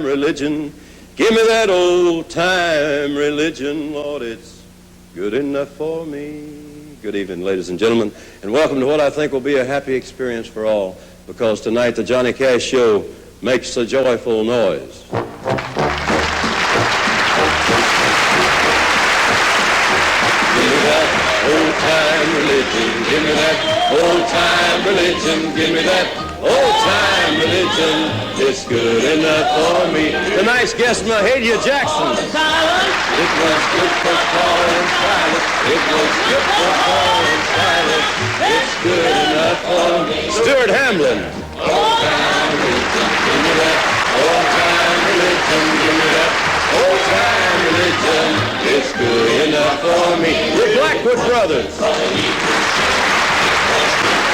religion. Give me that old-time religion, Lord, it's good enough for me. Good evening, ladies and gentlemen, and welcome to what I think will be a happy experience for all, because tonight the Johnny Cash Show makes a joyful noise. Old-time religion, give me that old-time religion, give me that old-time religion, it's good enough for me. Tonight's guest, Mahalia Jackson. It was good for Paul and Silas, it was good for Paul and Silas, it's good enough for me. Stuart Hamlin. Old-time religion, give me that old-time religion, give me that old-time religion, it's good enough for me. The Blackwood Brothers.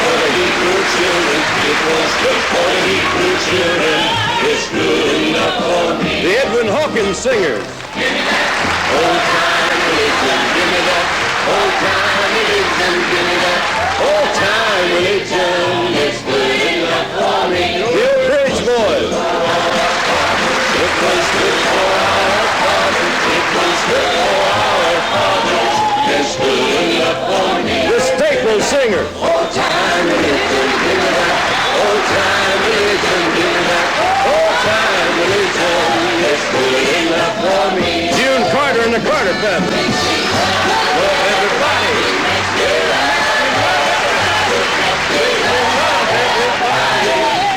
For the Hebrew children, it was good for the Hebrew children, it's good enough for me. The Edwin Hawkins Singers. Give me that old-time religion, give me that old-time religion, give me that old-time religion, it's good enough for me. The Old Bridge Boys. It was good for our fathers, it was good for our fathers, it's good enough for me. The Staples Singers. Old-time religion, give me that old-time religion, give me that old-time religion, it's good enough for me. June Carter and the Carter family. Love everybody.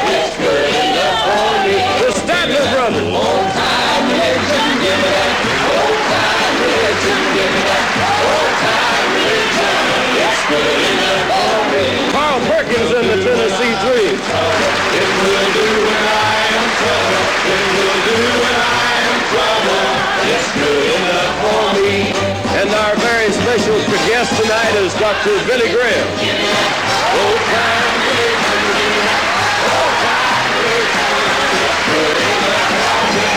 It's good enough for me. The Statler Brothers. Old-time religion, give me that old-time religion, give me that old-time religion, it's good enough for me. Carl Perkins and the Tennessee Dream. It will do when I am trouble, it will do when I am trouble, it's good enough for me. And our very special guest tonight is Dr. Billy Graham. Give me that old-time religion, give me that old-time religion, it's good enough for me.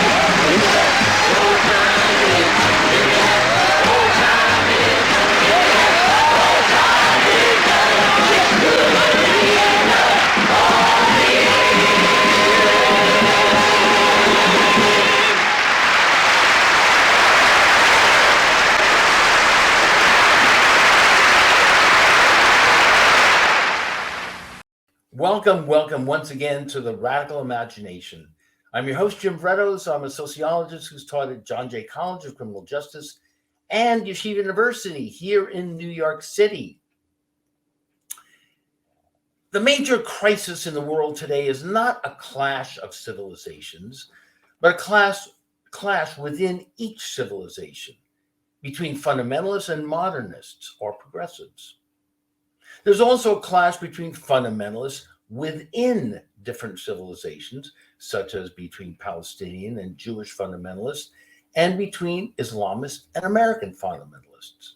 Give me that old-time religion, give me that old-time religion, give me that old-time religion, it's good enough for me. Welcome once again to the Radical Imagination. I'm your host, Jim Vredos. I'm a sociologist who's taught at John Jay College of Criminal Justice and Yeshiva University here in New York City. The major crisis in the world today is not a clash of civilizations, but a clash within each civilization between fundamentalists and modernists or progressives. There's also a clash between fundamentalists within different civilizations, such as between Palestinian and Jewish fundamentalists, and between Islamist and American fundamentalists.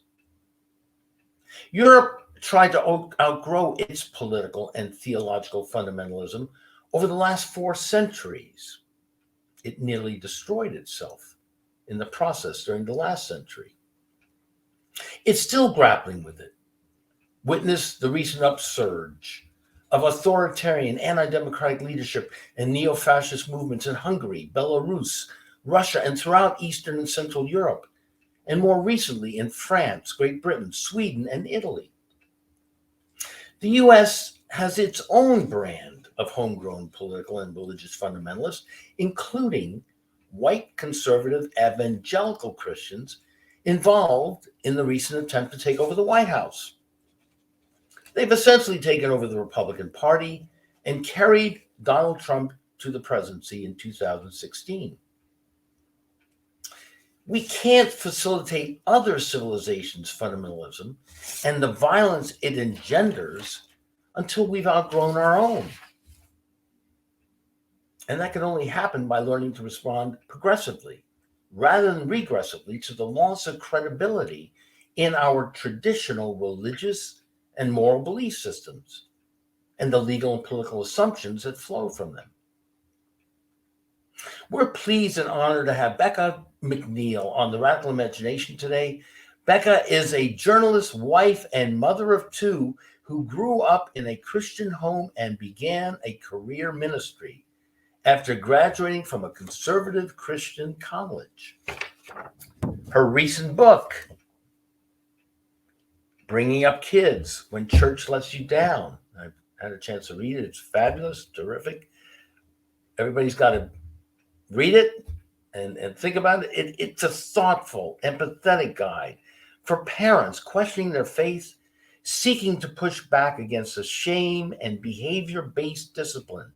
Europe tried to outgrow its political and theological fundamentalism over the last 4 centuries. It nearly destroyed itself in the process during the last century. It's still grappling with it. Witness the recent upsurge of authoritarian, anti-democratic leadership and neo-fascist movements in Hungary, Belarus, Russia, and throughout Eastern and Central Europe, and more recently in France, Great Britain, Sweden, and Italy. The U.S. has its own brand of homegrown political and religious fundamentalists, including white conservative evangelical Christians involved in the recent attempt to take over the White House. They've essentially taken over the Republican Party and carried Donald Trump to the presidency in 2016. We can't facilitate other civilizations' fundamentalism and the violence it engenders until we've outgrown our own. And that can only happen by learning to respond progressively, rather than regressively, to the loss of credibility in our traditional religious and moral belief systems, and the legal and political assumptions that flow from them. We're pleased and honored to have Bekah McNeel on the Radical Imagination today. Bekah is a journalist, wife, and mother of 2 who grew up in a Christian home and began a career ministry after graduating from a conservative Christian college. Her recent book, Bringing Up Kids When Church Lets You Down. I've had a chance to read it. It's fabulous, terrific. Everybody's got to read it and think about it. It's a thoughtful, empathetic guide for parents questioning their faith, seeking to push back against the shame and behavior-based discipline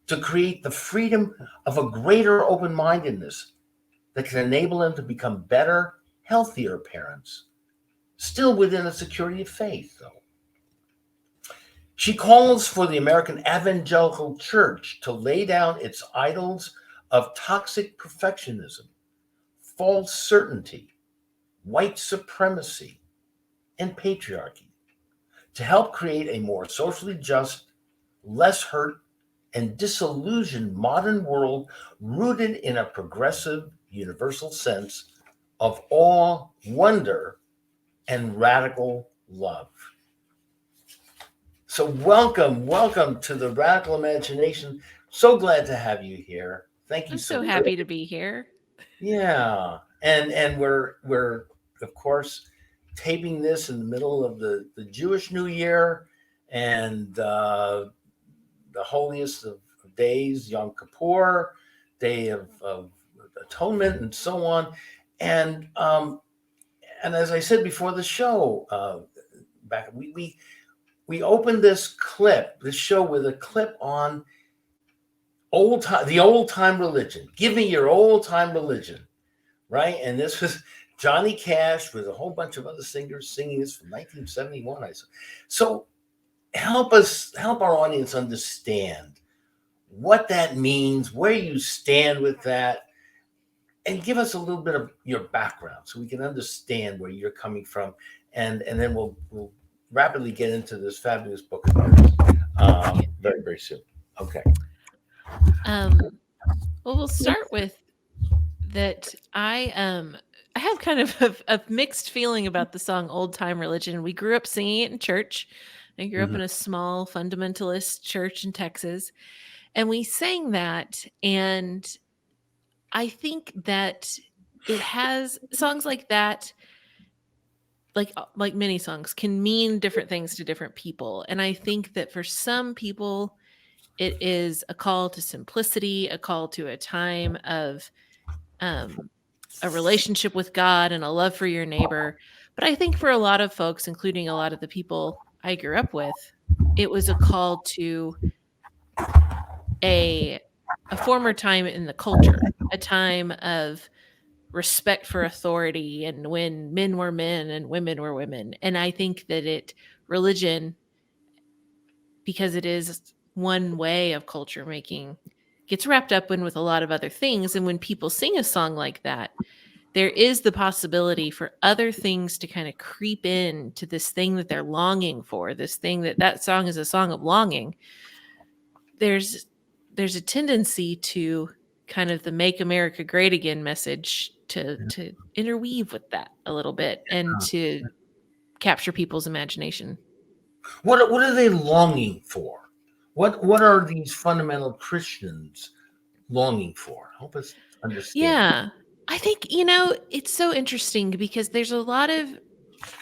to create the freedom of a greater open-mindedness that can enable them to become better, healthier parents, still within the security of faith, though. She calls for the American Evangelical Church to lay down its idols of toxic perfectionism, false certainty, white supremacy, and patriarchy to help create a more socially just, less hurt, and disillusioned modern world rooted in a progressive, universal sense of awe, wonder, and radical love. So welcome to the Radical Imagination. So glad to have you here. Thank you I'm so happy to be here. Yeah, and we're of course taping this in the middle of the Jewish New Year and the holiest of days, Yom Kippur, Day of Atonement, and so on. And as I said before the show, back we opened this show with a clip on the old time religion. Give me your old time religion, right? And this was Johnny Cash with a whole bunch of other singers singing this from 1971. So help our audience understand what that means, where you stand with that, and give us a little bit of your background so we can understand where you're coming from, and then we'll rapidly get into this fabulous book of yours very, very soon. Okay. Well, we'll start with that. I have kind of a mixed feeling about the song "Old Time Religion." We grew up singing it in church. I grew up in a small fundamentalist church in Texas, and we sang that. And I think that it has songs like that, like many songs, can mean different things to different people. And I think that for some people, it is a call to simplicity, a call to a time of a relationship with God and a love for your neighbor. But I think for a lot of folks, including a lot of the people I grew up with, it was a call to a former time in the culture, a time of respect for authority, and when men were men and women were women. And I think that religion, because it is one way of culture making, gets wrapped up in with a lot of other things. And when people sing a song like that, there is the possibility for other things to kind of creep in to this thing that they're longing for, this thing that song is a song of longing. There's a tendency to kind of the Make America Great Again message to interweave with that a little bit and to capture people's imagination. What are they longing for? What are these fundamental Christians longing for? Help us understand. Yeah. I think, it's so interesting because there's a lot of,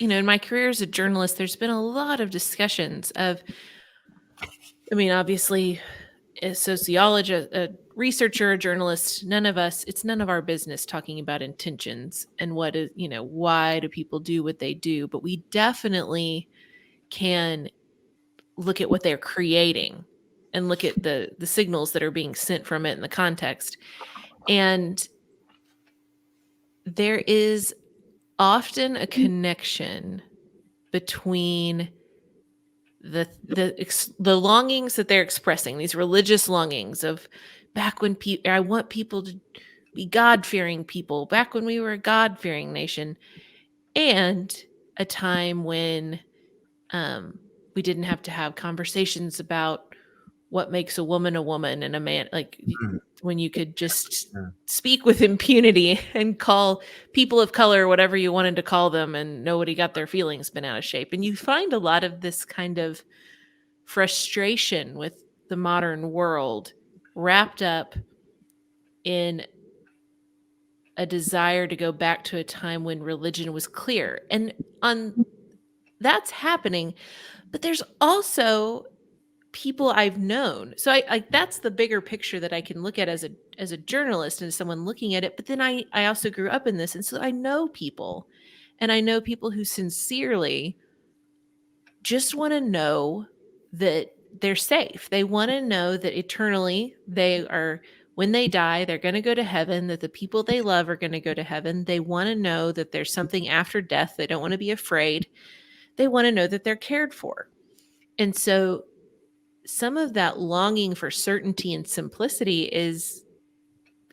in my career as a journalist, there's been a lot of discussions of, obviously, a sociologist, a researcher, a journalist, it's none of our business talking about intentions and what is, why do people do what they do. But we definitely can look at what they're creating and look at the signals that are being sent from it in the context. And there is often a connection between the longings that they're expressing, these religious longings of back when I want people to be God-fearing people, back when we were a God-fearing nation, and a time when we didn't have to have conversations about what makes a woman and a man, when you could just speak with impunity and call people of color whatever you wanted to call them, and nobody got their feelings bent out of shape. And you find a lot of this kind of frustration with the modern world wrapped up in a desire to go back to a time when religion was clear. And on that's happening, but there's also people I've known. So I that's the bigger picture that I can look at as a journalist and as someone looking at it. But then I also grew up in this, and so I know people, and I know people who sincerely just want to know that they're safe. They want to know that eternally they are, when they die, they're going to go to heaven, that the people they love are going to go to heaven. They want to know that there's something after death. They don't want to be afraid. They want to know that they're cared for. And so some of that longing for certainty and simplicity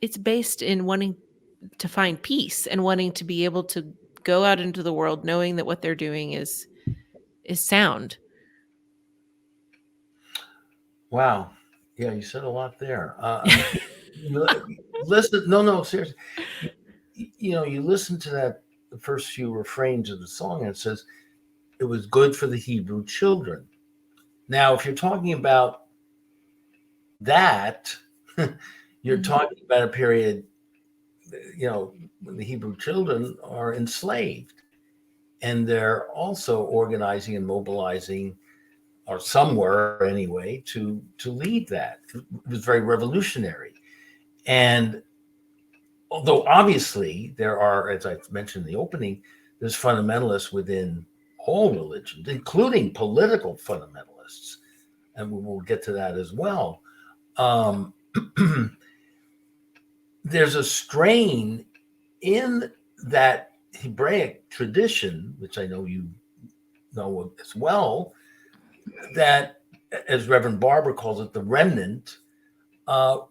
it's based in wanting to find peace and wanting to be able to go out into the world knowing that what they're doing is sound. Wow. Yeah, you said a lot there. Listen, no, seriously. You listen to the first few refrains of the song, and it says, it was good for the Hebrew children. Now, if you're talking about that, you're talking about a period, when the Hebrew children are enslaved, and they're also organizing and mobilizing, or some were anyway, to lead that. It was very revolutionary. And although obviously there are, as I mentioned in the opening, there's fundamentalists within all religions, including political fundamentalists, and we'll get to that as well. There's a strain in that Hebraic tradition, which I know you know as well, that, as Reverend Barber calls it, the remnant,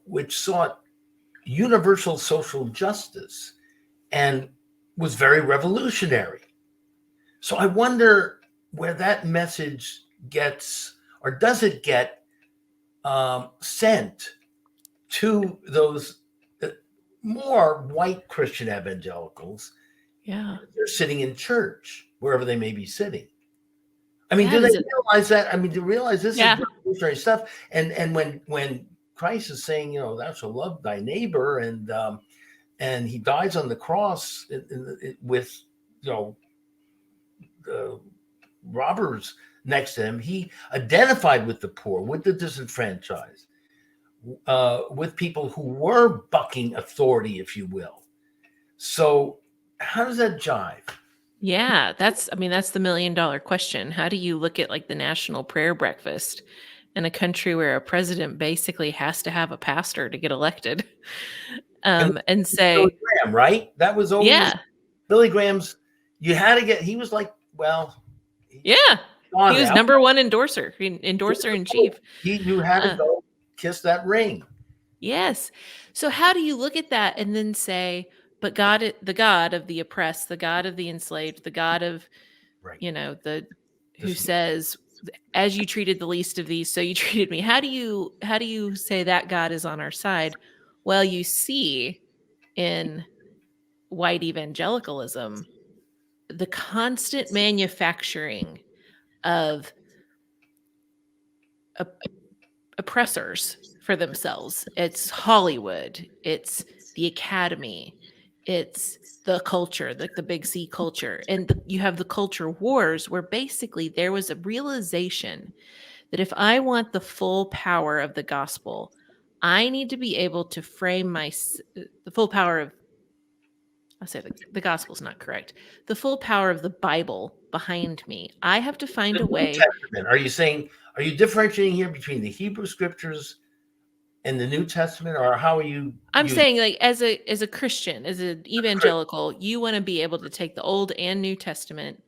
which sought universal social justice and was very revolutionary. So I wonder where that message gets, or does it get sent to those more white Christian evangelicals? Yeah. They're sitting in church, wherever they may be sitting. I mean, do they realize that? I mean, do they realize this is revolutionary stuff? And when Christ is saying, thou shalt love thy neighbor, and he dies on the cross with, robbers next to him, he identified with the poor, with the disenfranchised, with people who were bucking authority, if you will. So how does that jive? Yeah, that's the $1 million question. How do you look at like the National Prayer Breakfast in a country where a president basically has to have a pastor to get elected? And say, Billy Graham, right? That was always Billy Graham's. You had to get. He was like, he was number one endorser in chief. He knew how to go kiss that ring. Yes. So how do you look at that and then say, but God, the God of the oppressed, the God of the enslaved, the God of, who says, as you treated the least of these, so you treated me. How do you say that God is on our side? Well, you see in white evangelicalism, the constant manufacturing of oppressors for themselves. It's Hollywood. It's the academy. It's the culture, the big C culture. And you have the culture wars, where basically there was a realization that if I want the full power of the gospel, I need to be able to frame the full power of, I'll say the gospel's not correct, the full power of the Bible behind me. I have to find a way. Testament. Are you differentiating here between the Hebrew scriptures and the New Testament, or how are you? I'm saying, like, as a Christian, as an evangelical, you want to be able to take the Old and New Testament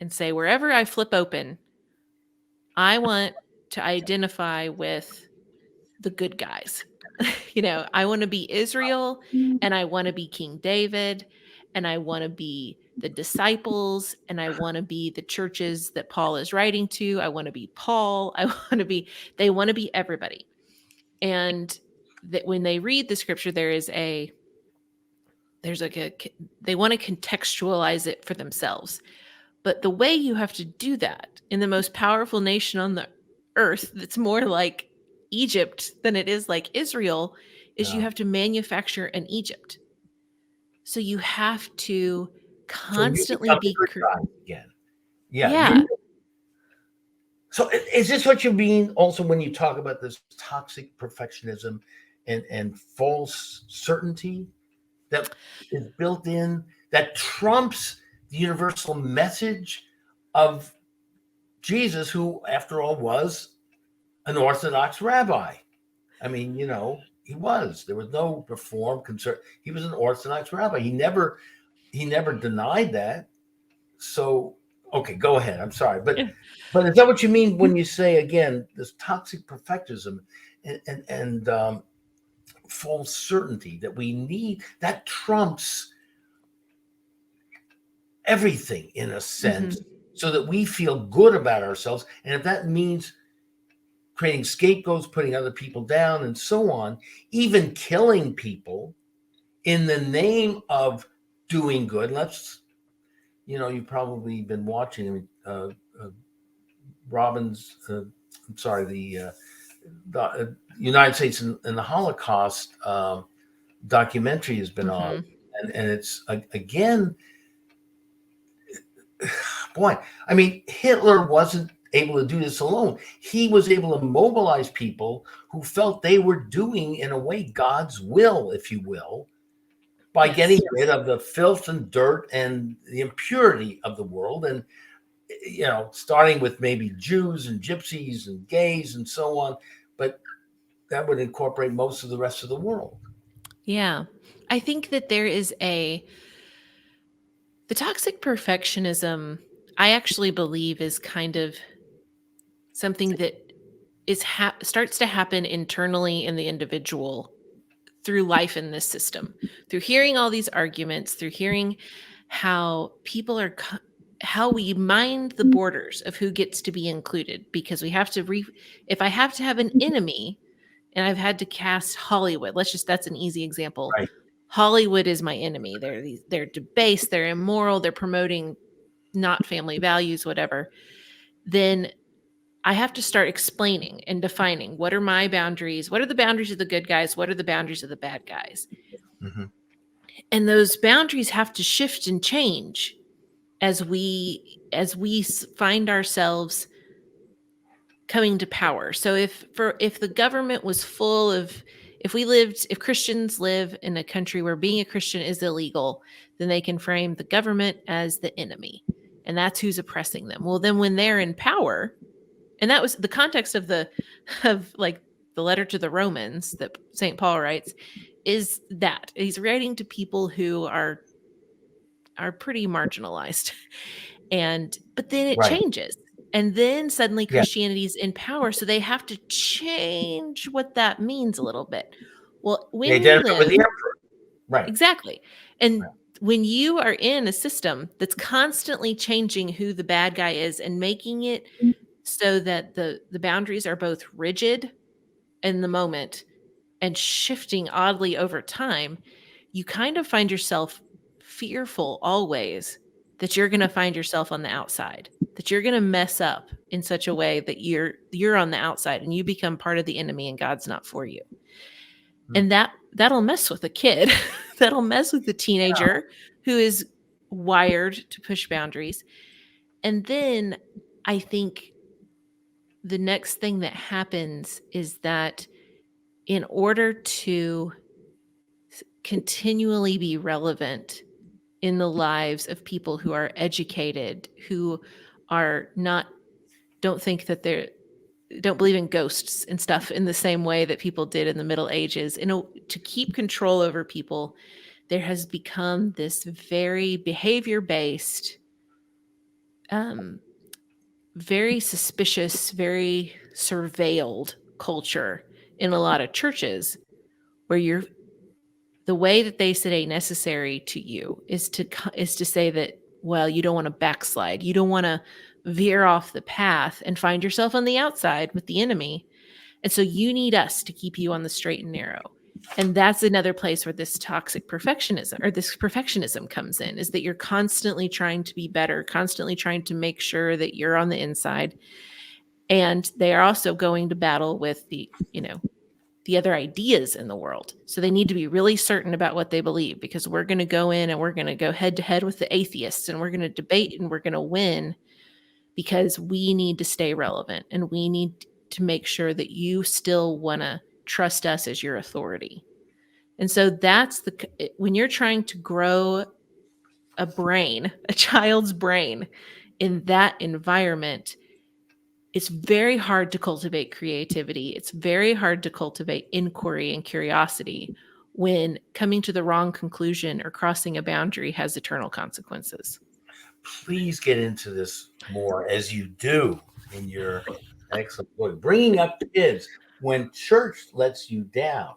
and say, wherever I flip open, I want to identify with the good guys. I want to be Israel, and I want to be King David, and I want to be the disciples, and I want to be the churches that Paul is writing to. I want to be Paul. They want to be everybody. And that when they read the scripture, they want to contextualize it for themselves. But the way you have to do that in the most powerful nation on the earth, that's more like Egypt than it is like Israel is you Yeah. have to manufacture an Egypt. So you have to So you constantly become the be good guy again. Yeah. yeah. So is this what you mean also when you talk about this toxic perfectionism and false certainty that is built in that trumps the universal message of Jesus, who, after all, was an Orthodox rabbi? I mean, he was. There was no reform concern. He was an Orthodox rabbi. He never denied that. So, okay, go ahead. I'm sorry, but is that what you mean when you say again this toxic perfectionism and false certainty that we need that trumps everything in a sense, so that we feel good about ourselves, and if that means creating scapegoats, putting other people down, and so on, even killing people in the name of doing good. You've probably been watching Robbins. I'm sorry, the United States in the Holocaust documentary has been on, and it's again, boy. I mean, Hitler wasn't able to do this alone. He was able to mobilize people who felt they were doing, in a way, God's will, if you will, by getting rid of the filth and dirt and the impurity of the world. And, starting with maybe Jews and gypsies and gays and so on, but that would incorporate most of the rest of the world. Yeah. I think that the toxic perfectionism, I actually believe is kind of something that starts to happen internally in the individual through life in this system, through hearing all these arguments, through hearing how people how we mind the borders of who gets to be included, because we have to if I have to have an enemy, and I've had to cast Hollywood, that's an easy example. Right. Hollywood is my enemy. They're debased, they're immoral, they're promoting not family values, whatever. Then I have to start explaining and defining, what are my boundaries? What are the boundaries of the good guys? What are the boundaries of the bad guys? Mm-hmm. And those boundaries have to shift and change as we find ourselves coming to power. So if the government was full of, if Christians live in a country where being a Christian is illegal, then they can frame the government as the enemy, and that's who's oppressing them. Well, then when they're in power, and that was the context of the letter to the Romans that St. Paul writes, is that he's writing to people who are pretty marginalized. But then it Right. changes. And then suddenly Yeah. Christianity's in power. So they have to change what that means a little bit. Well, They when you identify with live, the emperor. Right. exactly. And Right. when you are in a system that's constantly changing who the bad guy is and making it so that the boundaries are both rigid in the moment and shifting oddly over time, you kind of find yourself fearful always that you're going to find yourself on the outside, that you're going to mess up in such a way that you're on the outside and you become part of the enemy and God's not for you. And that'll mess with a kid. That'll mess with the teenager who is wired to push boundaries. And then I think the next thing that happens is that in order to continually be relevant in the lives of people who are educated, who are not, don't think that don't believe in ghosts and stuff in the same way that people did in the Middle Ages, to keep control over people, there has become this very behavior-based, very suspicious, very surveilled culture in a lot of churches, where the way that they say necessary to you is to say that, well, you don't want to backslide, you don't want to veer off the path and find yourself on the outside with the enemy, and so you need us to keep you on the straight and narrow. And that's another place where this toxic perfectionism or this perfectionism comes in, is that you're constantly trying to be better, constantly trying to make sure that you're on the inside. And they are also going to battle with the other ideas in the world. So they need to be really certain about what they believe, because we're going to go in and we're going to go head to head with the atheists, and we're going to debate and we're going to win, because we need to stay relevant and we need to make sure that you still want to trust us as your authority. And so that's when you're trying to grow a child's brain in that environment, it's very hard to cultivate creativity. It's very hard to cultivate inquiry and curiosity when coming to the wrong conclusion or crossing a boundary has eternal consequences. Please get into this more, as you do in your excellent book, Bringing Up Kids When Church Lets You Down.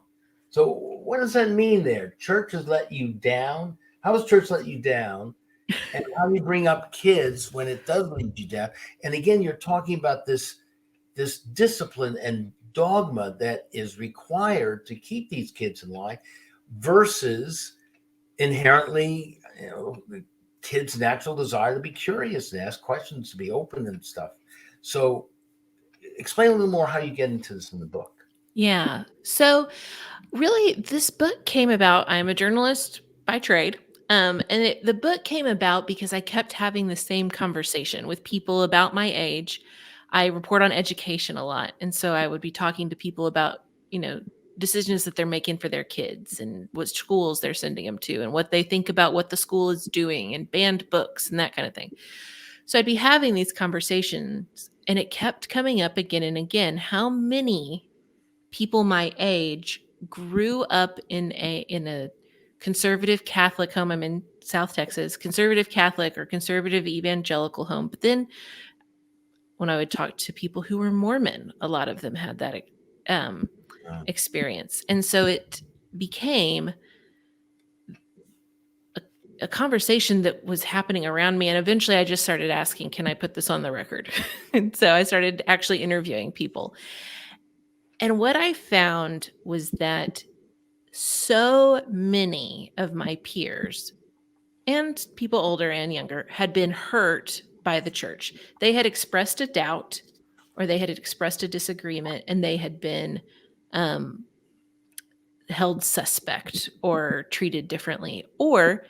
So what does that mean there? Church has let you down? How does church let you down? And how do you bring up kids when it does lead you down? And again, you're talking about this discipline and dogma that is required to keep these kids in line versus inherently, the kids' natural desire to be curious and ask questions, to be open and stuff. So explain a little more how you get into this in the book. Yeah. So really, this book came about. I'm a journalist by trade. The book came about because I kept having the same conversation with people about my age. I report on education a lot. And so I would be talking to people about, decisions that they're making for their kids and what schools they're sending them to and what they think about what the school is doing and banned books and that kind of thing. So I'd be having these conversations, and it kept coming up again and again. How many people my age grew up in a conservative Catholic home? I'm in South Texas, conservative Catholic or conservative evangelical home. But then when I would talk to people who were Mormon, a lot of them had that experience. And so it became a conversation that was happening around me. And eventually I just started asking, can I put this on the record? And so I started actually interviewing people. And what I found was that so many of my peers and people older and younger had been hurt by the church. They had expressed a doubt, or they had expressed a disagreement, and they had been held suspect or treated differently, or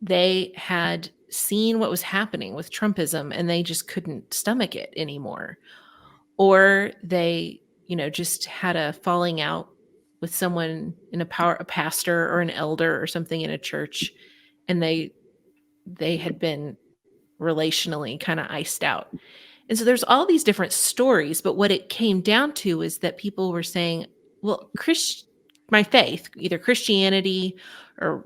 they had seen what was happening with Trumpism and they just couldn't stomach it anymore. Or they, just had a falling out with someone in a pastor or an elder or something in a church, and they had been relationally kind of iced out. And so there's all these different stories, but what it came down to is that people were saying, well, my faith, either Christianity or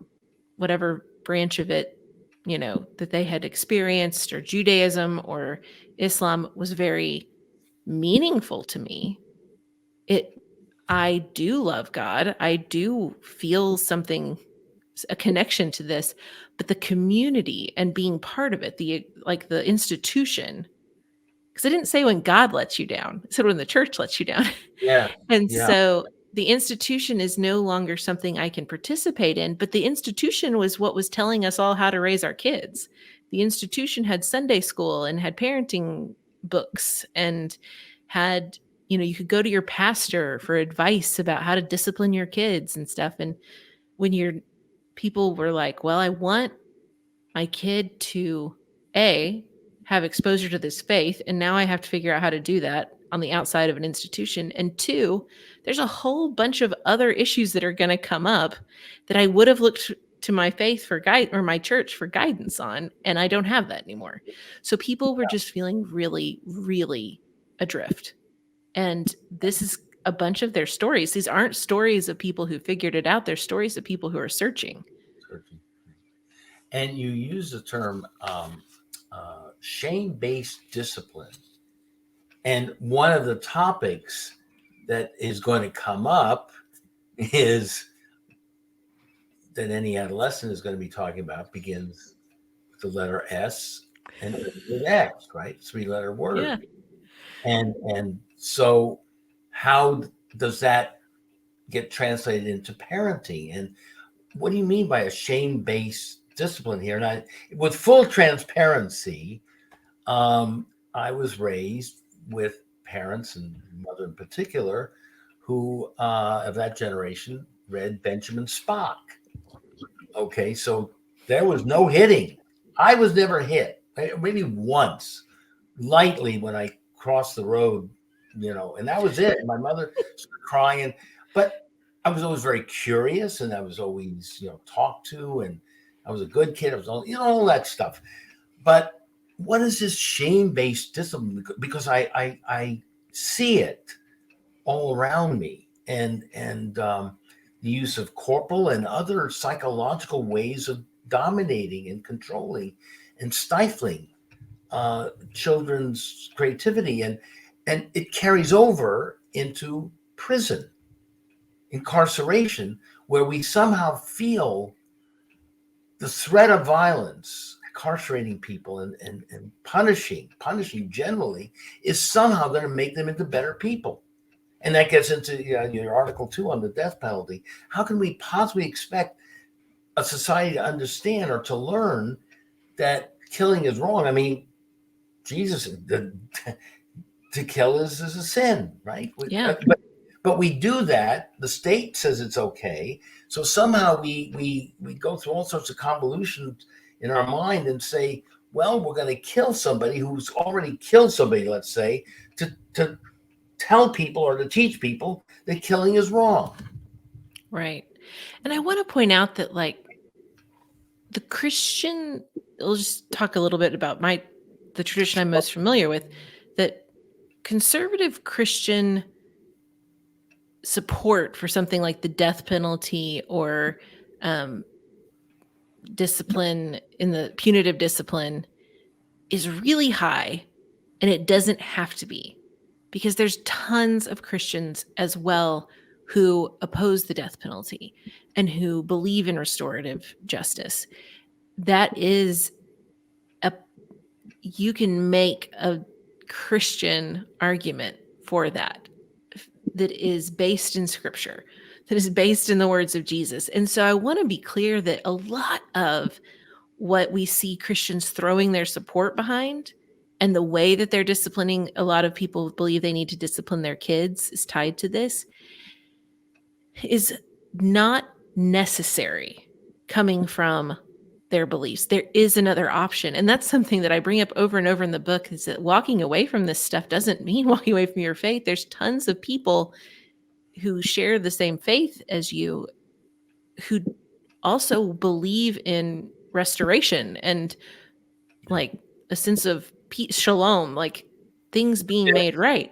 whatever branch of it, that they had experienced, or Judaism or Islam, was very meaningful to me. I do love God. I do feel a connection to this, but the community and being part of it, the institution, because I didn't say when God lets you down, I said when the church lets you down. Yeah. And Yeah. so the institution is no longer something I can participate in, but the institution was what was telling us all how to raise our kids. The institution had Sunday school and had parenting books and had, you could go to your pastor for advice about how to discipline your kids and stuff. And when people were like, well, I want my kid to have exposure to this faith, and now I have to figure out how to do that on the outside of an institution. And 2, there's a whole bunch of other issues that are going to come up that I would have looked to my faith for or my church for guidance on, and I don't have that anymore. So people were just feeling really, really adrift. And this is a bunch of their stories. These aren't stories of people who figured it out. They're stories of people who are searching. And you use the term shame-based discipline. And one of the topics that is going to come up is that any adolescent is going to be talking about begins with the letter S and with X, right? 3-letter word. Yeah. And so how does that get translated into parenting? And what do you mean by a shame-based discipline here? And with full transparency, I was raised with parents, and mother in particular, who of that generation read Benjamin Spock. Okay, so there was no hitting. I was never hit, maybe once, lightly when I crossed the road, and that was it. My mother started crying, but I was always very curious, and I was always, talked to, and I was a good kid. I was all that stuff. But what is this shame-based discipline? Because I see it all around me, and the use of corporal and other psychological ways of dominating and controlling and stifling children's creativity, and it carries over into prison, incarceration, where we somehow feel the threat of violence, incarcerating people and punishing generally is somehow going to make them into better people. And that gets into your Article 2 on the death penalty. How can we possibly expect a society to understand or to learn that killing is wrong? I mean, Jesus, to kill is a sin, right? Yeah. But we do that. The state says it's okay. So somehow we go through all sorts of convolutions in our mind and say, well, we're going to kill somebody who's already killed somebody, let's say, to tell people or to teach people that killing is wrong. Right. And I want to point out that, like, the Christian, I'll just talk a little bit about the tradition I'm most familiar with, that conservative Christian support for something like the death penalty or discipline in the punitive discipline is really high, and it doesn't have to be, because there's tons of Christians as well who oppose the death penalty and who believe in restorative justice. That is you can make a Christian argument for that is based in Scripture, that is based in the words of Jesus. And so I want to be clear that a lot of what we see Christians throwing their support behind and the way that they're disciplining, a lot of people believe they need to discipline their kids, is tied to this, is not necessary coming from their beliefs. There is another option. And that's something that I bring up over and over in the book, is that walking away from this stuff doesn't mean walking away from your faith. There's tons of people who share the same faith as you who also believe in restoration and like a sense of peace, shalom, like things being made right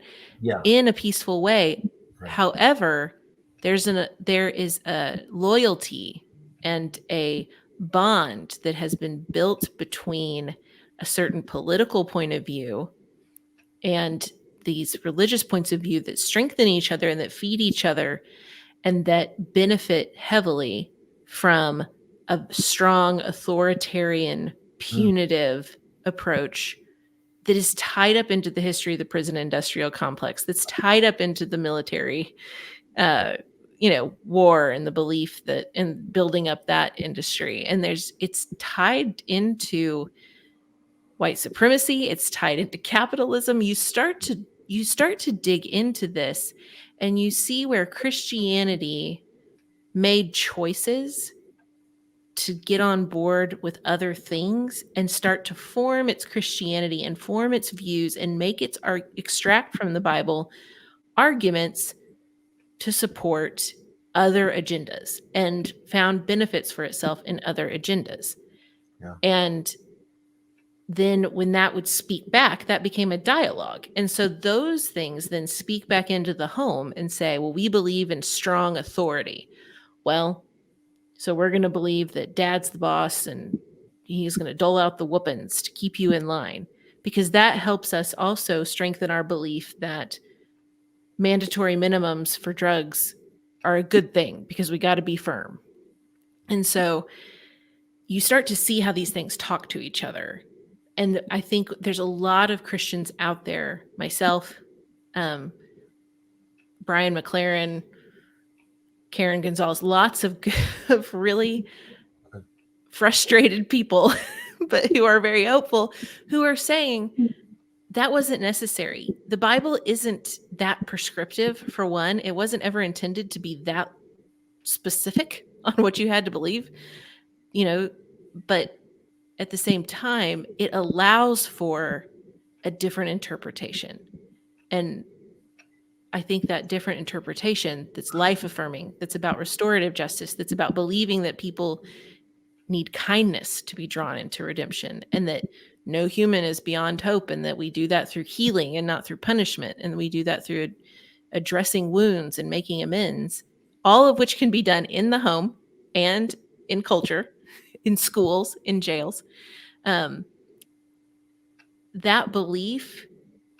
in a peaceful way. Right. However, there is a loyalty and a bond that has been built between a certain political point of view and these religious points of view that strengthen each other and that feed each other and that benefit heavily from a strong authoritarian punitive approach that is tied up into the history of the prison industrial complex, that's tied up into the military war and the belief that in building up that industry. And it's tied into white supremacy, it's tied into capitalism. You start to dig into this and you see where Christianity made choices to get on board with other things and start to form its Christianity and form its views and make its extract from the Bible arguments to support other agendas and found benefits for itself in other agendas. Yeah. And then when that would speak back, that became a dialogue. And so those things then speak back into the home and say, well, we believe in strong authority. Well, so we're going to believe that dad's the boss and he's going to dole out the whoopings to keep you in line, because that helps us also strengthen our belief that mandatory minimums for drugs are a good thing because we got to be firm. And so you start to see how these things talk to each other. And I think there's a lot of Christians out there, myself, Brian McLaren, Karen Gonzalez, lots of really frustrated people, but who are very hopeful, who are saying that wasn't necessary. The Bible isn't that prescriptive, for one. It wasn't ever intended to be that specific on what you had to believe, but at the same time, it allows for a different interpretation. And I think that different interpretation that's life affirming, that's about restorative justice, that's about believing that people need kindness to be drawn into redemption, and that no human is beyond hope, and that we do that through healing and not through punishment, and we do that through addressing wounds and making amends, all of which can be done in the home and in culture, in schools, in jails. That belief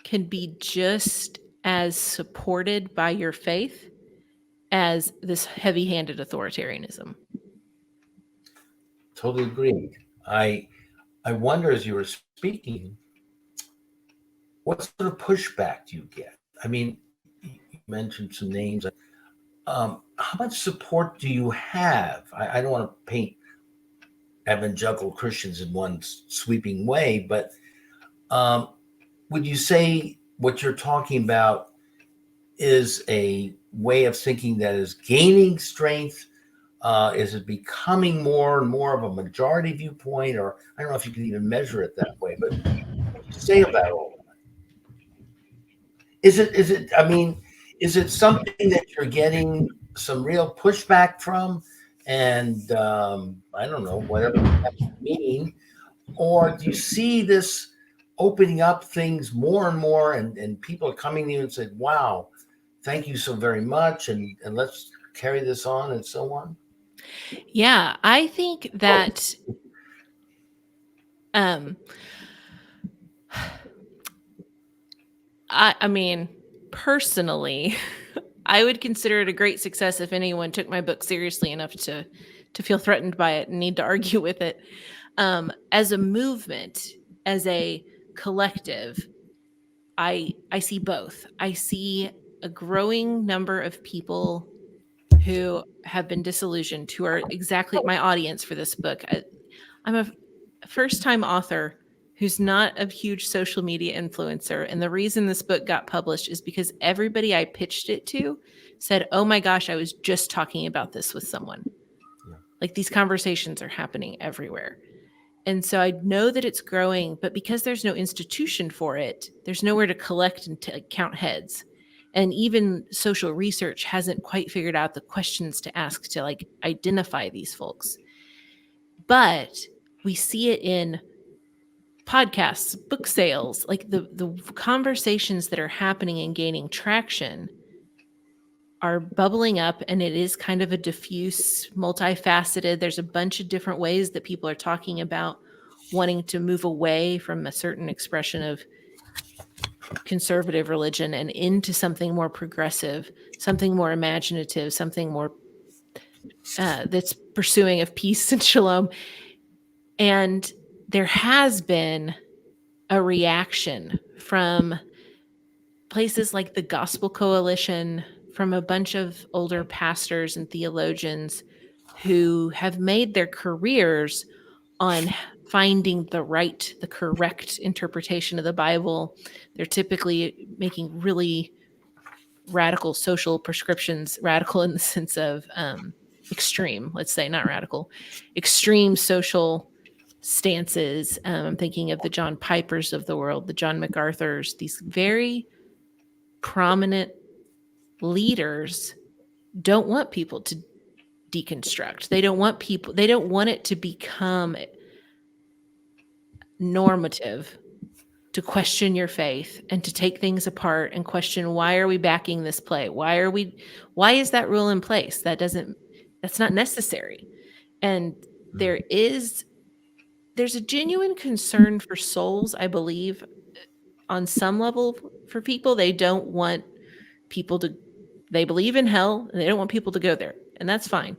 can be just as supported by your faith as this heavy-handed authoritarianism. Totally agreed. I wonder, as you were speaking, what sort of pushback do you get? I mean, you mentioned some names. How much support do you have? I don't want to paint evangelical Christians in one sweeping way, but would you say what you're talking about is a way of thinking that is gaining strength? Is it becoming more and more of a majority viewpoint? Or I don't know if you can even measure it that way, but what do you say about all that? Is it something that you're getting some real pushback from? And I don't know, whatever that mean. Or do you see this opening up things more and more, and people are coming to you and say, wow, thank you so very much, and let's carry this on, and so on? Yeah, I think that I mean, personally, I would consider it a great success if anyone took my book seriously enough to feel threatened by it and need to argue with it. As a movement, as a collective, I see both. I see a growing number of people who have been disillusioned, who are exactly my audience for this book. I'm a first-time author who's not a huge social media influencer. And the reason this book got published is because everybody I pitched it to said, oh my gosh, I was just talking about this with someone. Yeah. Like, these conversations are happening everywhere. And so I know that it's growing, but because there's no institution for it, there's nowhere to collect and to count heads. And even social research hasn't quite figured out the questions to ask to like identify these folks. But we see it in podcasts, book sales, like the conversations that are happening and gaining traction are bubbling up, and it is kind of a diffuse, multifaceted. There's a bunch of different ways that people are talking about wanting to move away from a certain expression of conservative religion and into something more progressive, something more imaginative, something more that's pursuing of peace and shalom. And there has been a reaction from places like the Gospel Coalition, from a bunch of older pastors and theologians who have made their careers on finding the correct interpretation of the Bible. They're typically making really radical social prescriptions, radical in the sense of extreme, let's say, not radical, extreme social stances. I'm thinking of the John Pipers of the world, the John MacArthurs, these very prominent leaders don't want people to deconstruct. They don't want it to become normative to question your faith and to take things apart and question, why are we backing this play? Why is that rule in place? That's not necessary. And there's a genuine concern for souls, I believe, on some level for people. They don't want people to, they believe in hell and they don't want people to go there. And that's fine.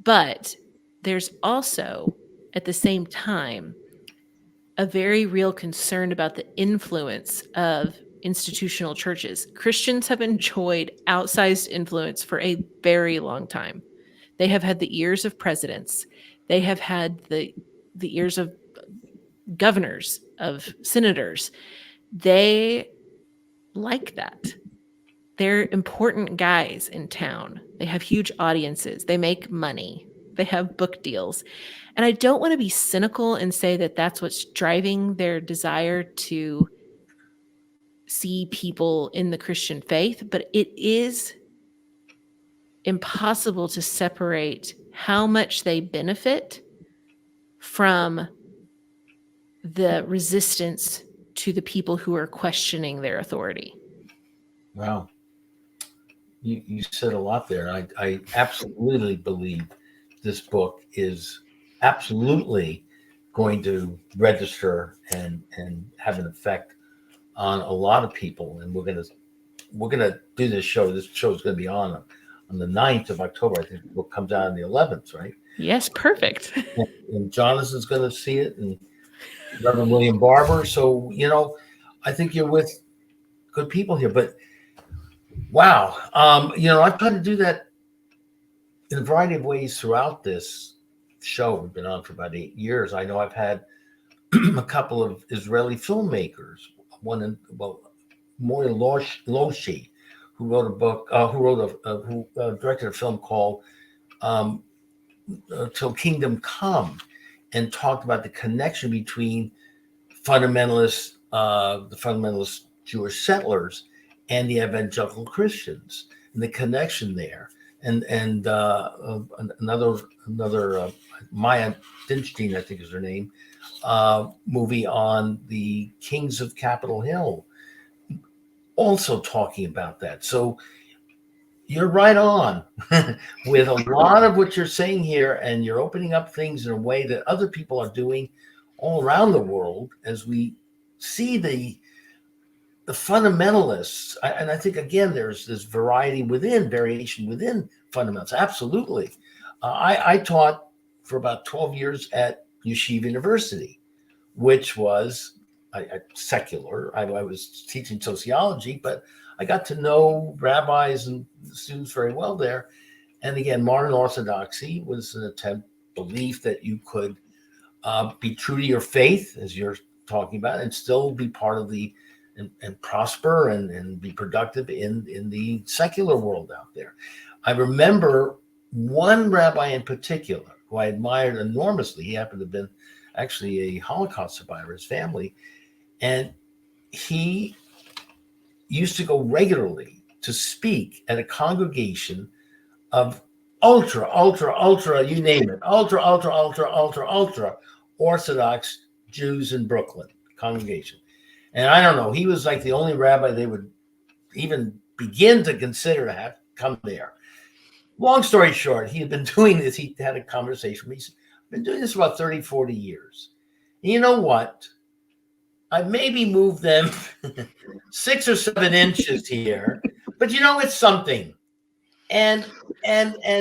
But there's also, at the same time, a very real concern about the influence of institutional churches. Christians have enjoyed outsized influence for a very long time. They have had the ears of presidents. They have had the ears of governors, of senators. they like that. They're important guys in town. They have huge audiences. They make money. They have book deals. And I don't want to be cynical and say that that's what's driving their desire to see people in the Christian faith, but it is impossible to separate how much they benefit from the resistance to the people who are questioning their authority. Wow. You said a lot there. I absolutely believe this book is absolutely going to register and have an effect on a lot of people. And we're gonna do this show. This show is going to be on the 9th of October. I think the book comes out on the 11th, right? Yes, perfect. And Jonathan's going to see it, and Reverend William Barber. So I think you're with good people here. But wow, I've tried to do that in a variety of ways throughout this show. We've been on for about 8 years. I know I've had a couple of Israeli filmmakers. One, Moya Loshi, who wrote a book, who directed a film called Till Kingdom Come, and talked about the connection between the fundamentalist Jewish settlers and the evangelical Christians, and the connection there. And another Maya Dinstein, I think is her name, movie on the Kings of Capitol Hill, also talking about that. So you're right on with a lot of what you're saying here, and you're opening up things in a way that other people are doing all around the world as we see the fundamentalists. And I think, again, there's this variation within fundamentals. Absolutely. I taught for about 12 years at Yeshiva University, which was secular. I was teaching sociology, but I got to know rabbis and students very well there. And again, modern Orthodoxy was an belief that you could be true to your faith, as you're talking about, and still be part of and prosper and be productive in the secular world out there. I remember one rabbi in particular who I admired enormously. He happened to have been actually a Holocaust survivor, his family, and he used to go regularly to speak at a congregation of ultra, you name it, ultra Orthodox Jews in Brooklyn congregation. And I don't know, he was like the only rabbi they would even begin to consider to have come there. Long story short, he had been doing this. He had a conversation with me. He's been doing this for about 30, 40 years. And you know what? I maybe moved them 6 or 7 inches here, but it's something. And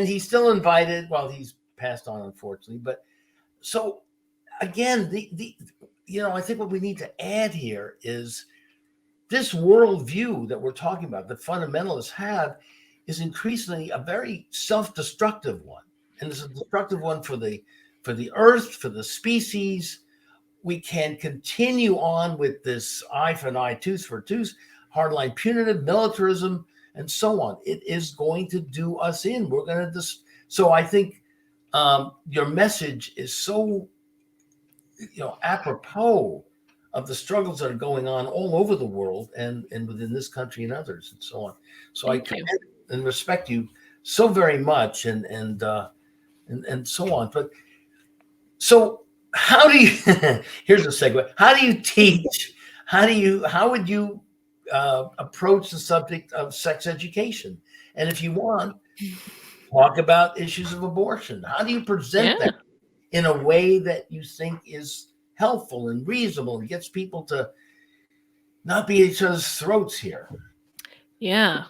he's still invited. Well, he's passed on, unfortunately. But so again, I think what we need to add here is this worldview that we're talking about, that fundamentalists have, is increasingly a very self-destructive one. And it's a destructive one for the earth, for the species. We can continue on with this eye for an eye, tooth for a tooth, hardline punitive militarism, and so on. It is going to do us in. We're going to So I think your message is so apropos of the struggles that are going on all over the world and within this country and others and so on. So I commend and respect you so very much and so on. But so how do you here's a segue. How do you teach? How would you approach the subject of sex education? And if you want, talk about issues of abortion. How do you present that in a way that you think is helpful and reasonable and gets people to not be at each other's throats here? Yeah.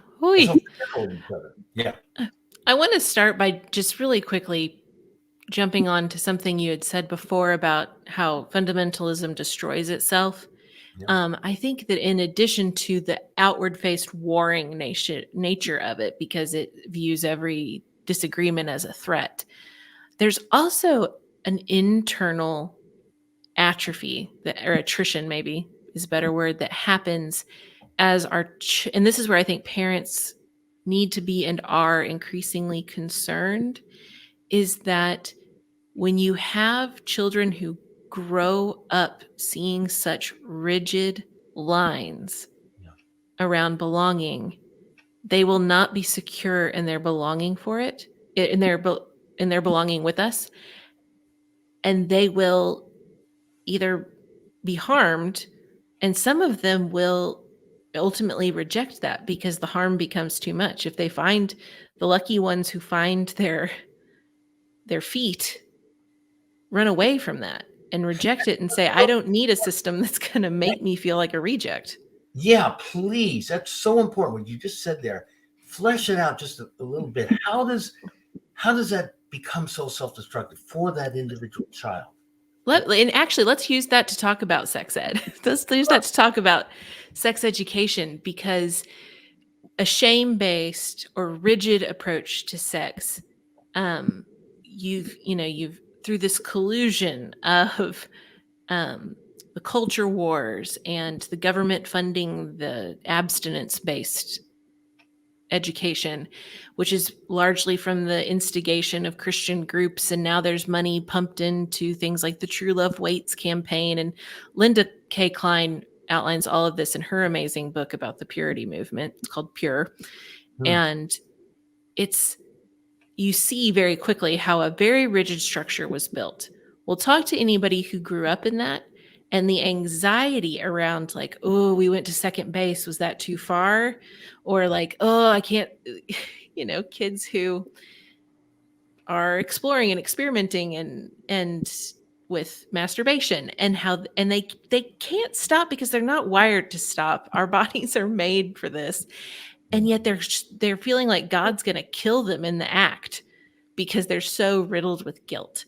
Yeah. I want to start by just really quickly jumping on to something you had said before about how fundamentalism destroys itself. Yeah. I think that in addition to the outward-faced warring nature of it, because it views every disagreement as a threat, there's also an internal atrophy or attrition maybe is a better word, that happens as and this is where I think parents need to be and are increasingly concerned, is that when you have children who grow up seeing such rigid lines around belonging, they will not be secure in their belonging for it, in their belonging with us, and they will either be harmed, and some of them will ultimately reject that because the harm becomes too much. If they find the lucky ones who find their feet, run away from that and reject it and say, I don't need a system that's going to make me feel like a reject. Yeah, please. That's so important. What you just said there, flesh it out just a little bit. How does that become so self-destructive for that individual child? Let's use that to talk about sex ed. Let's use that to talk about sex education, because a shame-based or rigid approach to sex, you've through this collusion of the culture wars and the government funding the abstinence-based education, which is largely from the instigation of Christian groups. And now there's money pumped into things like the True Love Waits campaign. And Linda K. Klein outlines all of this in her amazing book about the purity movement. It's called Pure. And you see very quickly how a very rigid structure was built. We'll talk to anybody who grew up in that, and the anxiety around, like, oh, we went to second base, was that too far? Or like, oh, I can't, kids who are exploring and experimenting and with masturbation, and how, and they can't stop because they're not wired to stop. Our bodies are made for this. And yet they're feeling like God's going to kill them in the act because they're so riddled with guilt.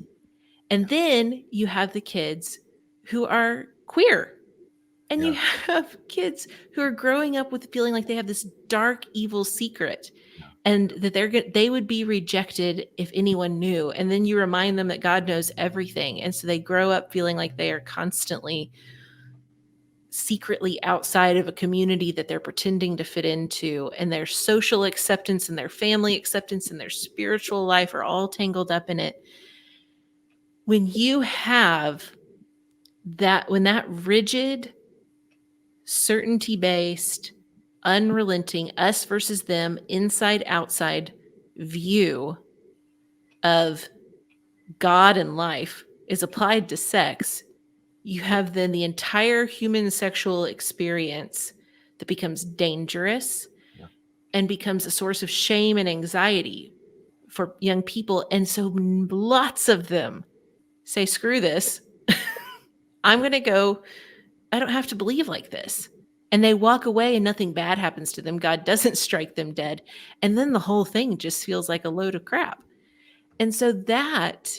And then you have the kids who are queer, and you have kids who are growing up with feeling like they have this dark, evil secret, and that they would be rejected if anyone knew. And then you remind them that God knows everything. And so they grow up feeling like they are constantly secretly outside of a community that they're pretending to fit into, and their social acceptance and their family acceptance and their spiritual life are all tangled up in it. When you have that, when that rigid, certainty-based, unrelenting, us versus them, inside outside view of God and life is applied to sex, you have then the entire human sexual experience that becomes dangerous and becomes a source of shame and anxiety for young people. And so lots of them say, screw this. I'm going to go, I don't have to believe like this. And they walk away and nothing bad happens to them. God doesn't strike them dead. And then the whole thing just feels like a load of crap. And so that,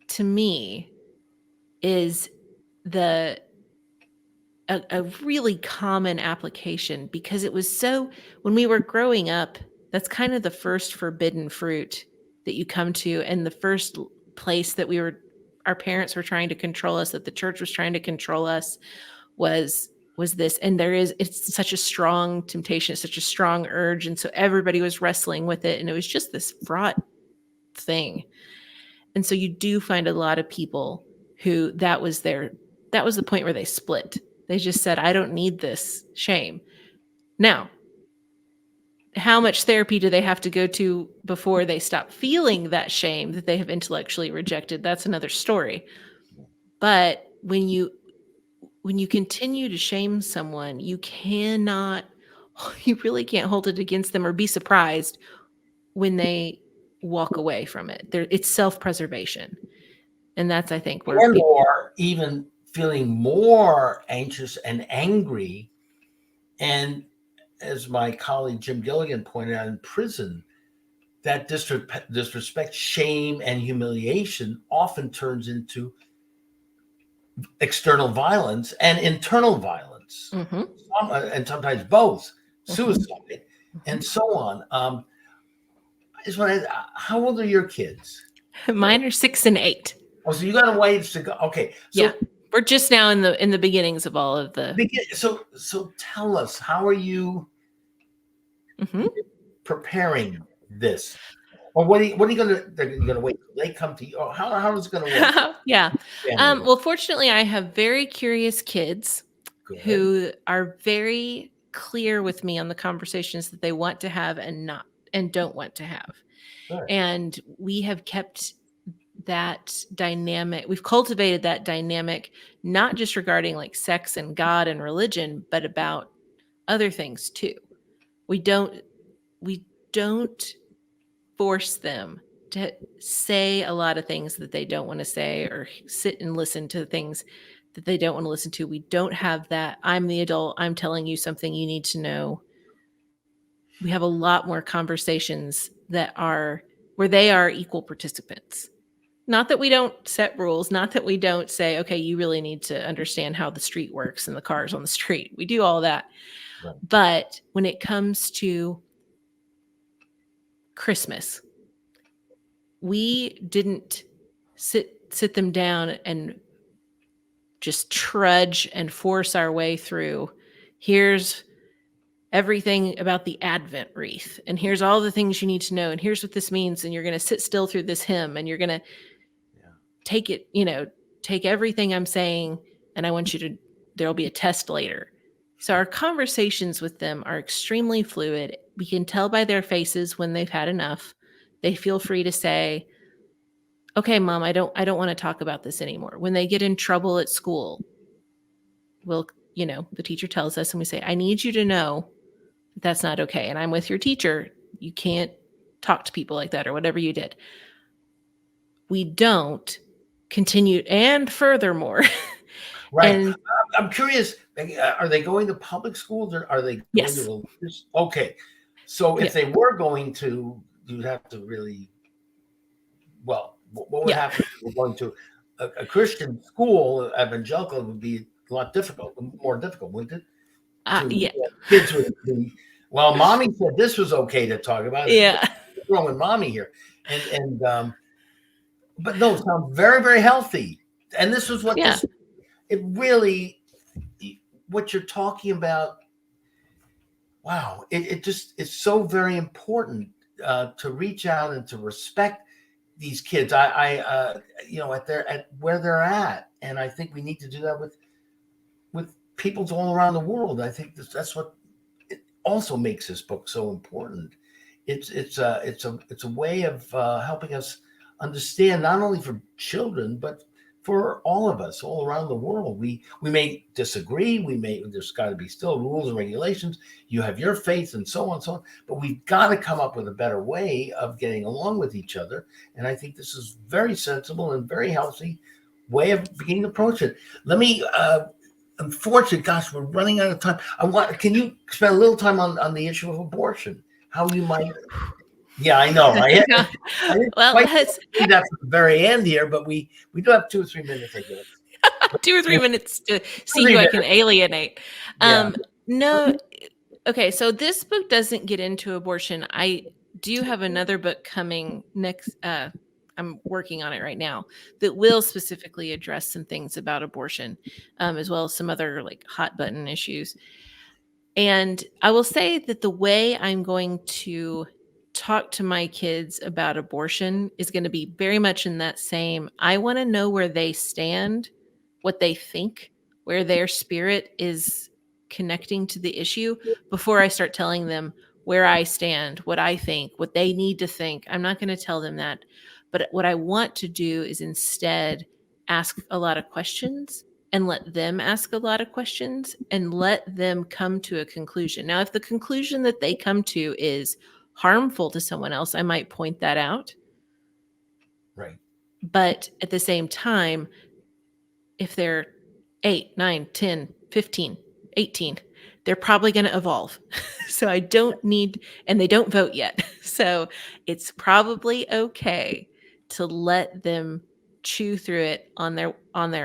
to me, is a really common application, because it was so, when we were growing up, that's kind of the first forbidden fruit that you come to, and the first place that our parents were trying to control us, that the church was trying to control us, was this. And it's such a strong temptation, it's such a strong urge, and so everybody was wrestling with it, and it was just this fraught thing. And so you do find a lot of people who that was the point where they split. They just said, I don't need this shame. Now, how much therapy do they have to go to before they stop feeling that shame that they have intellectually rejected? That's another story. But when you continue to shame someone, you really can't hold it against them or be surprised when they walk away from it. It's self-preservation. And that's, I think, where or even feeling more anxious and angry. And as my colleague Jim Gilligan pointed out, in prison, that disrespect, shame, and humiliation often turns into external violence and internal violence, and sometimes both, suicide, and so on. How old are your kids? Mine are 6 and 8. Oh, so you got a ways to go. Okay. So yeah. We're just now in the beginnings of all of the. So tell us, how are you Mhm. preparing this? Or what are you gonna wait till they come to you? Or how is it gonna work? Yeah. Family. Well, fortunately, I have very curious kids Good. who are very clear with me on the conversations that they want to have and don't want to have. Good. And we have kept that dynamic. We've cultivated that dynamic, not just regarding like sex and God and religion, but about other things too. We don't we don't force them to say a lot of things that they don't want to say or sit and listen to things that they don't want to listen to. We don't have that. I'm the adult. I'm telling you something you need to know. We have a lot more conversations that are where they are equal participants. Not that we don't set rules, not that we don't say, okay, you really need to understand how the street works and the cars on the street. We do all that. Right. But when it comes to Christmas, we didn't sit them down and just trudge and force our way through. Here's everything about the Advent wreath, and here's all the things you need to know, and here's what this means, and you're going to sit still through this hymn, and you're going to take it, take everything I'm saying, and I want you to, there'll be a test later. So our conversations with them are extremely fluid. We can tell by their faces when they've had enough. They feel free to say, okay, mom, I don't want to talk about this anymore. When they get in trouble at school, the teacher tells us and we say, I need you to know that that's not okay. And I'm with your teacher. You can't talk to people like that or whatever you did. We don't continue. And furthermore, Right. and I'm curious, are they going to public schools or are they going yes, to religious? Okay. So if yeah, they were going to, you'd have to really, well, what would yeah, happen if you were going to a Christian school, evangelical, would be a lot more difficult, wouldn't it? yeah, Kids would be, well, mommy said this was okay to talk about. yeah, What's wrong with mommy here? But no, it sounds very, very healthy. And this is what yeah, it really, what you're talking about. Wow. It's so very important to reach out and to respect these kids. At where they're at. And I think we need to do that with peoples all around the world. I think that's what it also makes this book so important. It's a way of helping us understand, not only for children but for all of us all around the world. We may disagree. There's got to be still rules and regulations. You have your faith and so on and so on. But we've got to come up with a better way of getting along with each other. And I think this is very sensible and very healthy way of beginning to approach it. Let me. Unfortunately, gosh, we're running out of time. Can you spend a little time on the issue of abortion? How you might. Yeah, I know. I didn't well, quite let's do that for the very end here, but we do have 2 or 3 minutes, I guess. 2 or 3 minutes to see 3 who I minutes. can alienate. Yeah. No, okay, so this book doesn't get into abortion. I do have another book coming next. I'm working on it right now that will specifically address some things about abortion, as well as some other like hot button issues. And I will say that the way I'm going to talk to my kids about abortion is going to be very much in that same, I want to know where they stand, what they think, where their spirit is connecting to the issue before I start telling them where I stand, what I think, what they need to think. I'm not going to tell them that. But what I want to do is instead ask a lot of questions and let them ask a lot of questions and let them come to a conclusion. Now, if the conclusion that they come to is harmful to someone else, I might point that out. Right. But at the same time, if they're 8, 9, 10, 15, 18, they're probably going to evolve. So I don't need, and they don't vote yet. So it's probably okay to let them chew through it on their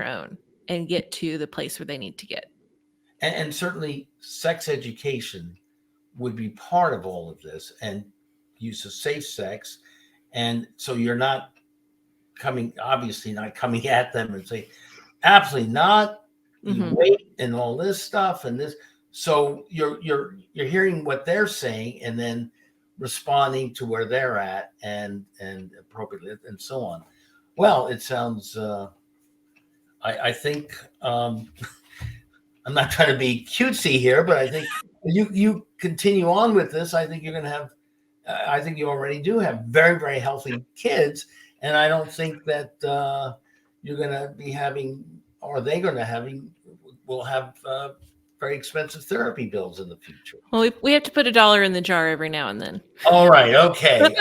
own and get to the place where they need to get. And certainly sex education would be part of all of this, and use of safe sex. And so you're not obviously not coming at them and say, Absolutely not. You Mhm. wait and all this stuff and this. So you're hearing what they're saying and then responding to where they're at and appropriately and so on. Well, it sounds. I think I'm not trying to be cutesy here, but I think you continue on with this. I think you're going to have. I think you already do have very, very healthy kids, and I don't think that you're going to be having, or they're going to will have very expensive therapy bills in the future. Well, we have to put $1 in the jar every now and then. All right, okay.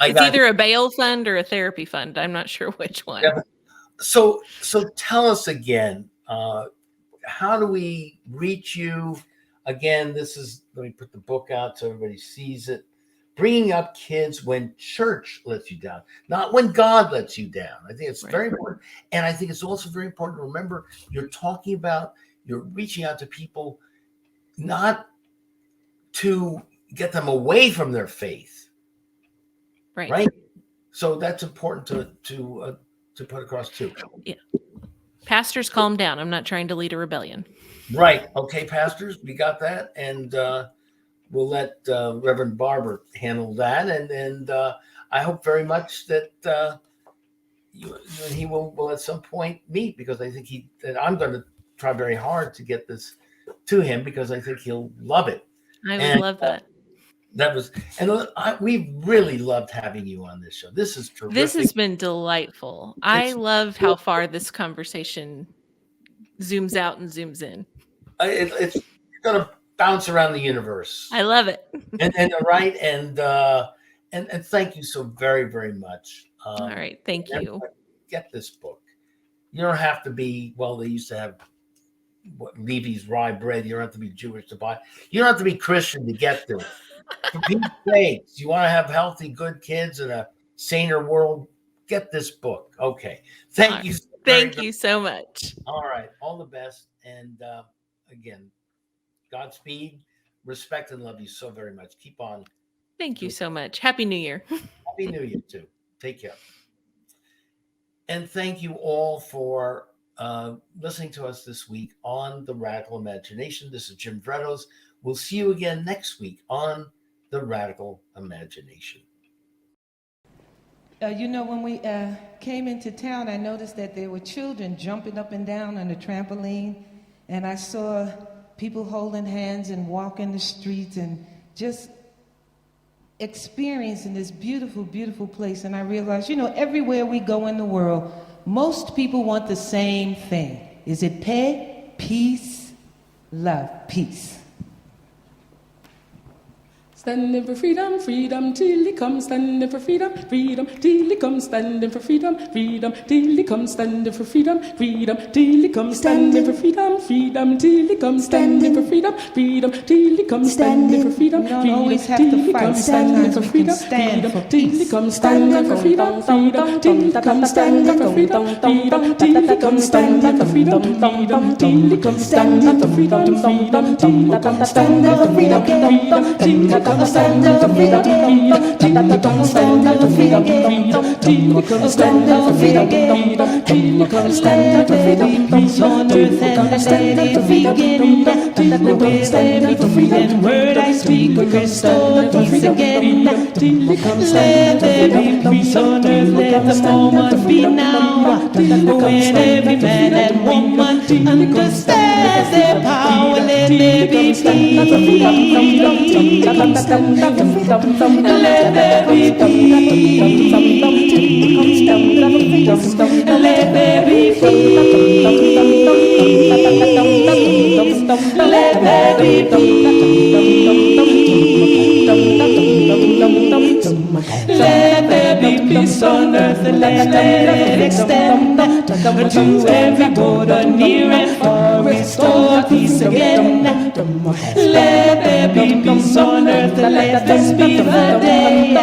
It's either a bail fund or a therapy fund. I'm not sure which one. Yeah, so tell us again. How do we reach you? Again, let me put the book out so everybody sees it. Bringing up kids when church lets you down, not when God lets you down. I think it's very important. And I think it's also very important to remember you're reaching out to people not to get them away from their faith. Right? So that's important to put across too. Yeah. Pastors, calm down. I'm not trying to lead a rebellion. Right. Okay, pastors, we got that. And we'll let Reverend Barber handle that. And I hope very much that you and he will at some point meet, because I think I'm going to try very hard to get this to him, because I think he'll love it. I would love that. We really loved having you on this show. This is terrific. This has been delightful. I love how far this conversation zooms out and zooms in. It's going to bounce around the universe. I love it. and right. And thank you so very, very much. All right. Thank you. Get this book. You don't have to be, well, they used to have Levy's rye bread. You don't have to be Jewish to buy. You don't have to be Christian to get this. For Pete's sakes, you want to have healthy, good kids in a saner world, get this book. Okay. Thank you. Thank you so much. All right. All the best. And again, Godspeed, respect, and love you so very much. Keep on. Thank you so much. Happy New Year. Happy New Year, too. Take care. And thank you all for listening to us this week on The Radical Imagination. This is Jim Vredos. We'll see you again next week on The Radical Imagination. When we came into town, I noticed that there were children jumping up and down on the trampoline, and I saw people holding hands and walking the streets and just experiencing this beautiful, beautiful place. And I realized, everywhere we go in the world, most people want the same thing. Is it pay, peace, love, peace? Standing for freedom, freedom till he comes. Standing for freedom, freedom till he comes. Standing for freedom, freedom till he comes. Standing for freedom, freedom till he comes. Standing for freedom, freedom till he comes. Standing for freedom, freedom till he comes. Standing for freedom, freedom till he comes. Standing for freedom, freedom till he comes. Standing for freedom, freedom till he comes. Standing for freedom, freedom till he comes. Standing for freedom, freedom till he comes. Standing for freedom, freedom till he comes. Standing for freedom, freedom till he comes. Stand up for freedom, stand up for freedom, stand up for freedom, stand up for freedom, stand up for freedom, peace on earth and let it begin. With every freedom word I speak, restore peace again. Let there be peace on earth, let the moment be now. When every man and woman understands their power, let there be peace. Stand up for freedom, let there be peace. Let there be peace. Let there be peace. Let there be peace on earth and let it extend to every border near and far. Restore peace again. Let there be peace on earth and let this be the day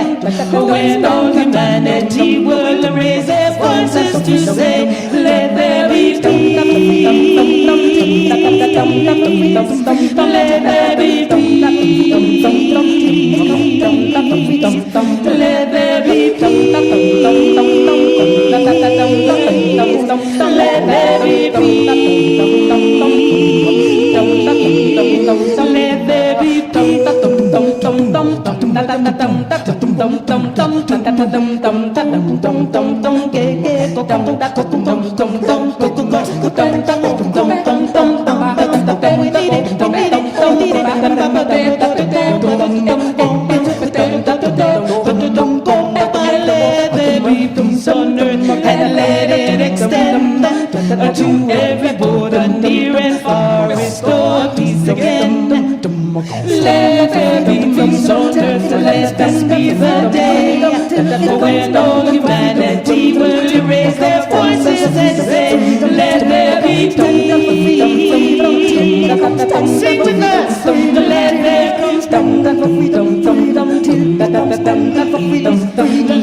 when all humanity will raise their voices to say, let there be peace. Let there be peace. Let there be peace. Let there be peace. Let there be peace on earth, and let it extend to every border near and far. Restore peace again. Let there be peace on earth, let this be the day when all humanity will raise their voices and say, let there be peace. Sing with us. Let there be peace.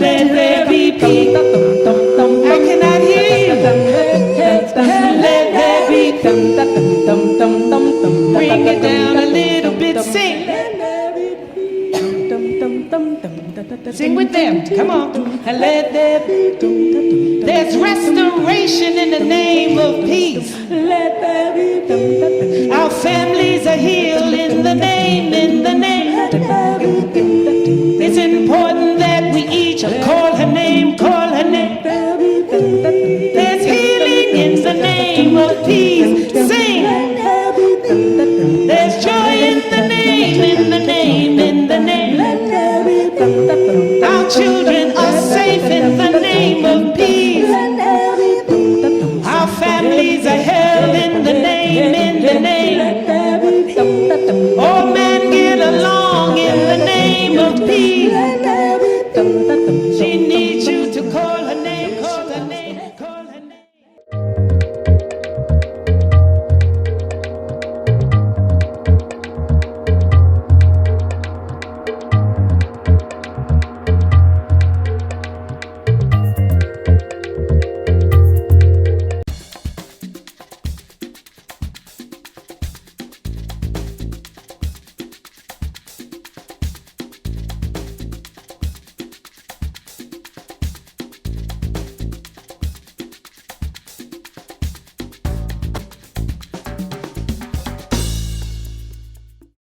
Let there be peace. I cannot hear you. Let there be peace. Bring it down a little bit. Sing. Sing with them. Come on. And let there be. There's restoration in the name of peace. Let there be. Our families are healed in the name, in the name. It's important that we each call her name, call her name. There's healing in the name of peace. Sing. There's joy in the name, in the name, in the name. Our children are safe in the name of peace. Our families are held in the name, in the name.